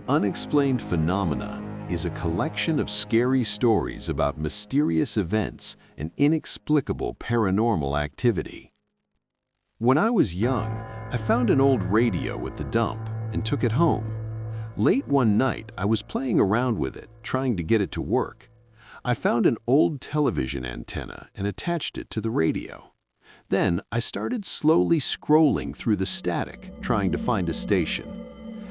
Unexplained Phenomena is a collection of scary stories about mysterious events and inexplicable paranormal activity. When I was young, I found an old radio at the dump and took it home. Late one night, I was playing around with it, trying to get it to work. I found an old television antenna and attached it to the radio. Then I started slowly scrolling through the static, trying to find a station.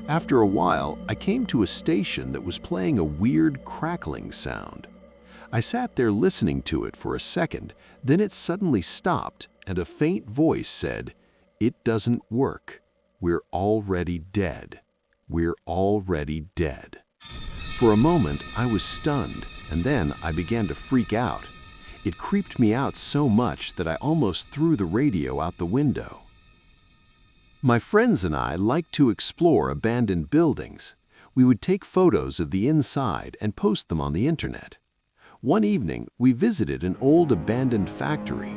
After a while, I came to a station that was playing a weird crackling sound. I sat there listening to it for a second, then it suddenly stopped and a faint voice said, "It doesn't work. We're already dead. We're already dead." For a moment, I was stunned, and then I began to freak out. It creeped me out so much that I almost threw the radio out the window. My friends and I liked to explore abandoned buildings. We would take photos of the inside and post them on the internet. One evening, we visited an old abandoned factory.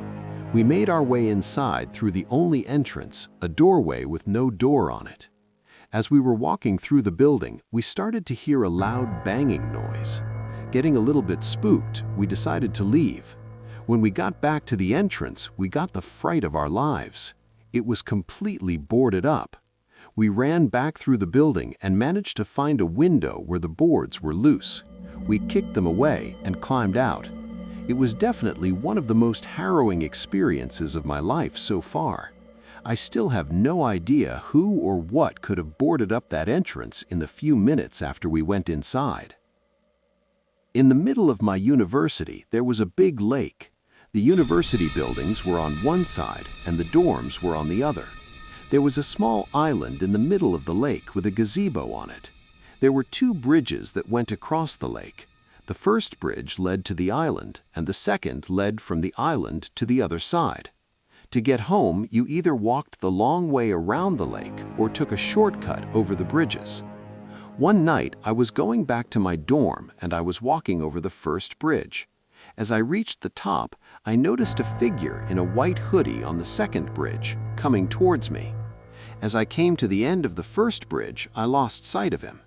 We made our way inside through the only entrance, a doorway with no door on it. As we were walking through the building, we started to hear a loud banging noise. Getting a little bit spooked, we decided to leave. When we got back to the entrance, we got the fright of our lives. It was completely boarded up. We ran back through the building and managed to find a window where the boards were loose. We kicked them away and climbed out. It was definitely one of the most harrowing experiences of my life so far. I still have no idea who or what could have boarded up that entrance in the few minutes after we went inside. In the middle of my university, there was a big lake. The university buildings were on one side and the dorms were on the other. There was a small island in the middle of the lake with a gazebo on it. There were two bridges that went across the lake. The first bridge led to the island and the second led from the island to the other side. To get home, you either walked the long way around the lake or took a shortcut over the bridges. One night, I was going back to my dorm and I was walking over the first bridge. As I reached the top, I noticed a figure in a white hoodie on the second bridge, coming towards me. As I came to the end of the first bridge, I lost sight of him.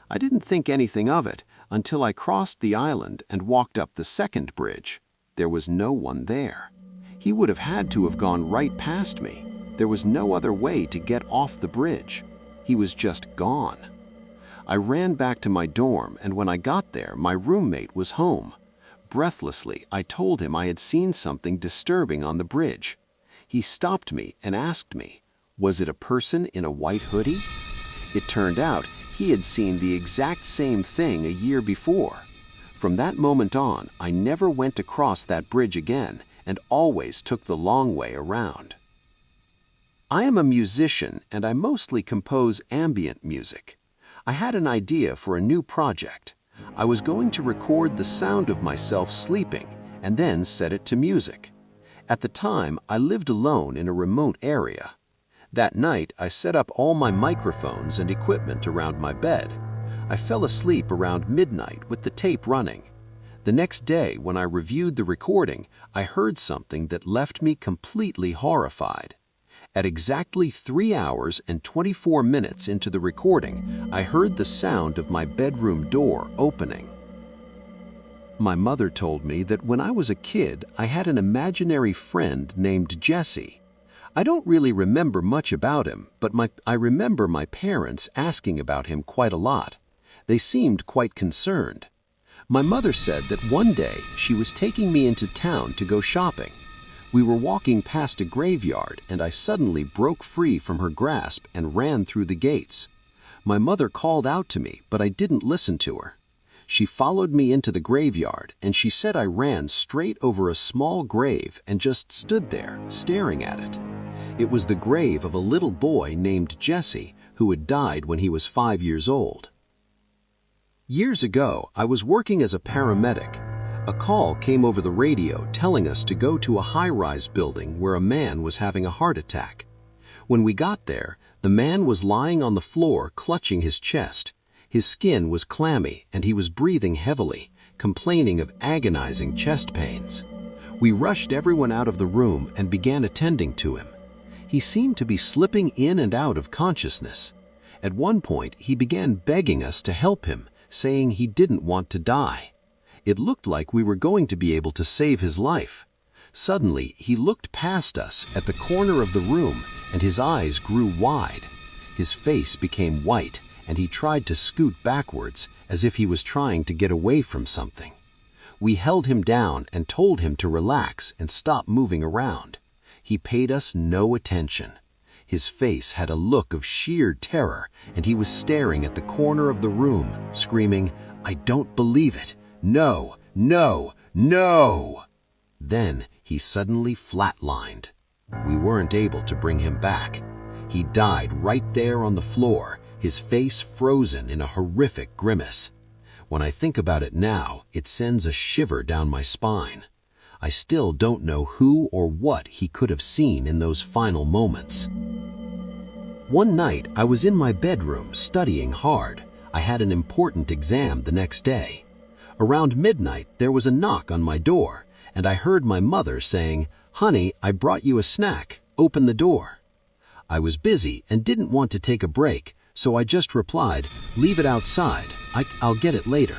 I didn't think anything of it until I crossed the island and walked up the second bridge. There was no one there. He would have had to have gone right past me. There was no other way to get off the bridge. He was just gone. I ran back to my dorm, and when I got there, my roommate was home. Breathlessly, I told him I had seen something disturbing on the bridge. He stopped me and asked me, was it a person in a white hoodie? It turned out he had seen the exact same thing a year before. From that moment on, I never went across that bridge again and always took the long way around. I am a musician and I mostly compose ambient music. I had an idea for a new project. I was going to record the sound of myself sleeping and then set it to music. At the time, I lived alone in a remote area. That night, I set up all my microphones and equipment around my bed. I fell asleep around midnight with the tape running. The next day, when I reviewed the recording, I heard something that left me completely horrified. At exactly 3 hours and 24 minutes into the recording, I heard the sound of my bedroom door opening. My mother told me that when I was a kid, I had an imaginary friend named Jesse. I don't really remember much about him, but I remember my parents asking about him quite a lot. They seemed quite concerned. My mother said that one day she was taking me into town to go shopping. We were walking past a graveyard and I suddenly broke free from her grasp and ran through the gates. My mother called out to me, but I didn't listen to her. She followed me into the graveyard and she said I ran straight over a small grave and just stood there, staring at it. It was the grave of a little boy named Jesse who had died when he was 5 years old. Years ago, I was working as a paramedic. A call came over the radio telling us to go to a high-rise building where a man was having a heart attack. When we got there, the man was lying on the floor clutching his chest. His skin was clammy and he was breathing heavily, complaining of agonizing chest pains. We rushed everyone out of the room and began attending to him. He seemed to be slipping in and out of consciousness. At one point, he began begging us to help him, saying he didn't want to die. It looked like we were going to be able to save his life. Suddenly, he looked past us at the corner of the room, and his eyes grew wide. His face became white, and he tried to scoot backwards as if he was trying to get away from something. We held him down and told him to relax and stop moving around. He paid us no attention. His face had a look of sheer terror, and he was staring at the corner of the room, screaming, "I don't believe it! No, no, no!" Then he suddenly flatlined. We weren't able to bring him back. He died right there on the floor, his face frozen in a horrific grimace. When I think about it now, it sends a shiver down my spine. I still don't know who or what he could have seen in those final moments. One night, I was in my bedroom studying hard. I had an important exam the next day. Around midnight, there was a knock on my door, and I heard my mother saying, "Honey, I brought you a snack. Open the door." I was busy and didn't want to take a break, so I just replied, "Leave it outside. I'll get it later."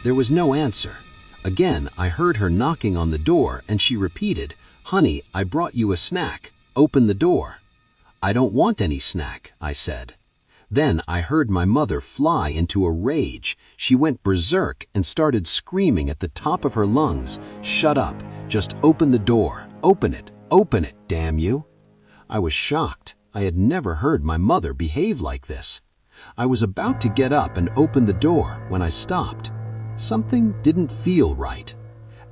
There was no answer. Again, I heard her knocking on the door, and she repeated, "Honey, I brought you a snack. Open the door." "I don't want any snack," I said. Then I heard my mother fly into a rage. She went berserk and started screaming at the top of her lungs, "Shut up, just open the door, open it, damn you." I was shocked. I had never heard my mother behave like this. I was about to get up and open the door when I stopped. Something didn't feel right.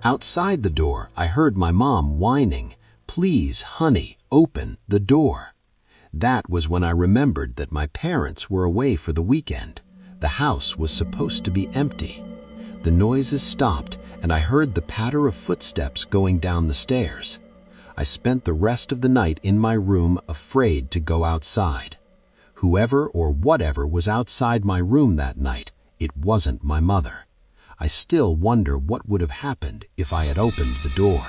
Outside the door, I heard my mom whining, "Please, honey, open the door." That was when I remembered that my parents were away for the weekend. The house was supposed to be empty. The noises stopped, and I heard the patter of footsteps going down the stairs. I spent the rest of the night in my room, afraid to go outside. Whoever or whatever was outside my room that night, it wasn't my mother. I still wonder what would have happened if I had opened the door.